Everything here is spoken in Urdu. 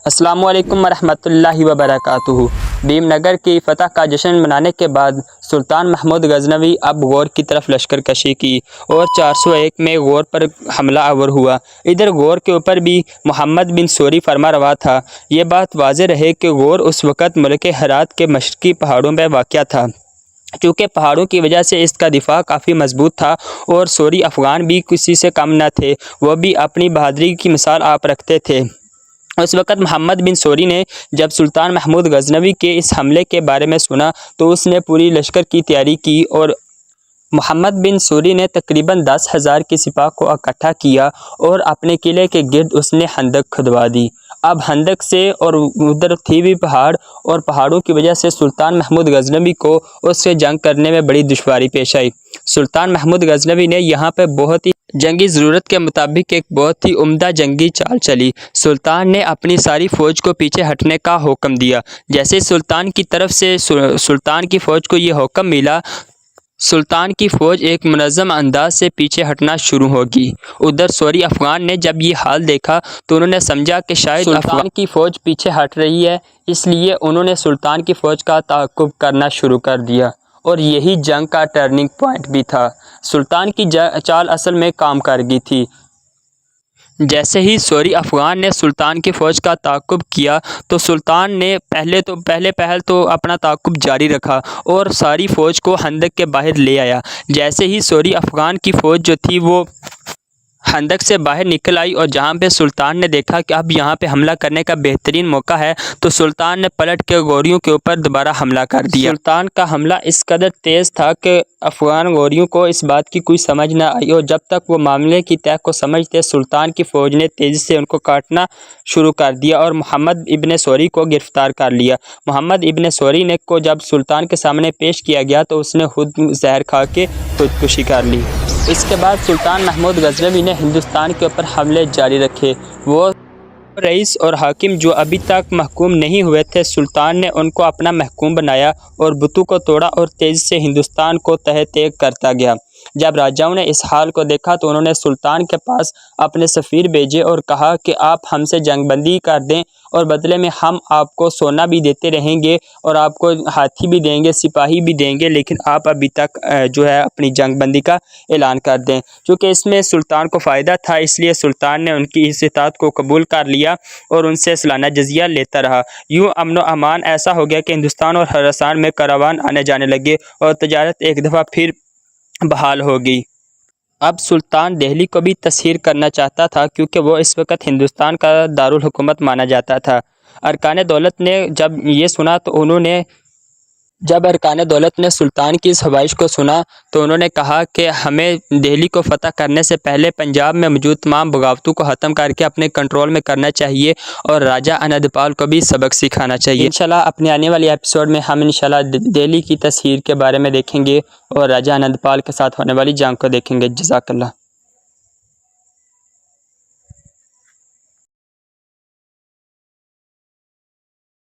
السلام علیکم ورحمۃ اللہ وبرکاتہ۔ بھیم نگر کی فتح کا جشن منانے کے بعد سلطان محمود غزنوی اب غور کی طرف لشکر کشی کی اور 401 میں غور پر حملہ آور ہوا۔ ادھر غور کے اوپر بھی محمد بن سوری فرما روا تھا۔ یہ بات واضح رہے کہ غور اس وقت ملک ہرات کے مشرقی پہاڑوں میں واقع تھا۔ چونکہ پہاڑوں کی وجہ سے اس کا دفاع کافی مضبوط تھا اور سوری افغان بھی کسی سے کم نہ تھے، وہ بھی اپنی بہادری کی مثال آپ رکھتے تھے۔ اس وقت محمد بن سوری نے جب سلطان محمود غزنوی کے اس حملے کے بارے میں سنا تو اس نے پوری لشکر کی تیاری کی اور محمد بن سوری نے تقریباً 10,000 کی سپاہ کو اکٹھا کیا اور اپنے قلعے کے گرد اس نے خندق کھدوا دی۔ اب خندق سے اور ادھر تھی بھی پہاڑ اور پہاڑوں کی وجہ سے سلطان محمود غزنوی کو اس سے جنگ کرنے میں بڑی دشواری پیش آئی۔ سلطان محمود غزنوی نے یہاں پہ بہت ہی جنگی ضرورت کے مطابق ایک بہت ہی عمدہ جنگی چال چلی۔ سلطان نے اپنی ساری فوج کو پیچھے ہٹنے کا حکم دیا۔ جیسے سلطان کی طرف سے سلطان کی فوج کو یہ حکم ملا، سلطان کی فوج ایک منظم انداز سے پیچھے ہٹنا شروع ہوگی۔ ادھر سوری افغان نے جب یہ حال دیکھا تو انہوں نے سمجھا کہ شاید سلطان کی فوج پیچھے ہٹ رہی ہے، اس لیے انہوں نے سلطان کی فوج کا تعاقب کرنا شروع کر دیا اور یہی جنگ کا ٹرننگ پوائنٹ بھی تھا۔ سلطان کی چال اصل میں کام کر گئی تھی۔ جیسے ہی سوری افغان نے سلطان کی فوج کا تعاقب کیا تو سلطان نے پہل تو اپنا تعاقب جاری رکھا اور ساری فوج کو خندق کے باہر لے آیا۔ جیسے ہی سوری افغان کی فوج جو تھی وہ خندق سے باہر نکل آئی اور جہاں پہ سلطان نے دیکھا کہ اب یہاں پہ حملہ کرنے کا بہترین موقع ہے تو سلطان نے پلٹ کے غوریوں کے اوپر دوبارہ حملہ کر دیا۔ سلطان کا حملہ اس قدر تیز تھا کہ افغان غوریوں کو اس بات کی کوئی سمجھ نہ آئی اور جب تک وہ معاملے کی تہ کو سمجھتے سلطان کی فوج نے تیزی سے ان کو کاٹنا شروع کر دیا اور محمد ابن سوری کو گرفتار کر لیا۔ محمد ابن سوری نے کو جب سلطان کے سامنے پیش کیا گیا تو اس نے خود زہر کھا کے خودکشی کر لی۔ اس کے بعد سلطان محمود غزنوی نے ہندوستان کے اوپر حملے جاری رکھے۔ وہ رئیس اور حاکم جو ابھی تک محکوم نہیں ہوئے تھے، سلطان نے ان کو اپنا محکوم بنایا اور بتوں کو توڑا اور تیزی سے ہندوستان کو تہہ تیگ کرتا گیا۔ جب راجاؤں نے اس حال کو دیکھا تو انہوں نے سلطان کے پاس اپنے سفیر بھیجے اور کہا کہ آپ ہم سے جنگ بندی کر دیں اور بدلے میں ہم آپ کو سونا بھی دیتے رہیں گے اور آپ کو ہاتھی بھی دیں گے، سپاہی بھی دیں گے، لیکن آپ ابھی تک جو ہے اپنی جنگ بندی کا اعلان کر دیں۔ چونکہ اس میں سلطان کو فائدہ تھا اس لیے سلطان نے ان کی اس اطاعت کو قبول کر لیا اور ان سے سالانہ جزیہ لیتا رہا۔ یوں امن و امان ایسا ہو گیا کہ ہندوستان اور خراسان میں کاروان آنے جانے لگے اور تجارت ایک دفعہ پھر بحال ہو گئی۔ اب سلطان دہلی کو بھی تسخیر کرنا چاہتا تھا کیونکہ وہ اس وقت ہندوستان کا دارالحکومت مانا جاتا تھا۔ ارکان دولت نے جب یہ سنا تو جب ارکان دولت نے سلطان کی اس خواہش کو سنا تو انہوں نے کہا کہ ہمیں دہلی کو فتح کرنے سے پہلے پنجاب میں موجود تمام بغاوتوں کو ختم کر کے اپنے کنٹرول میں کرنا چاہیے اور راجہ انند پال کو بھی سبق سکھانا چاہیے۔ انشاءاللہ اپنے آنے والے ایپیسوڈ میں ہم انشاءاللہ دہلی کی تسخیر کے بارے میں دیکھیں گے اور راجہ انند پال کے ساتھ ہونے والی جنگ کو دیکھیں گے۔ جزاک اللہ۔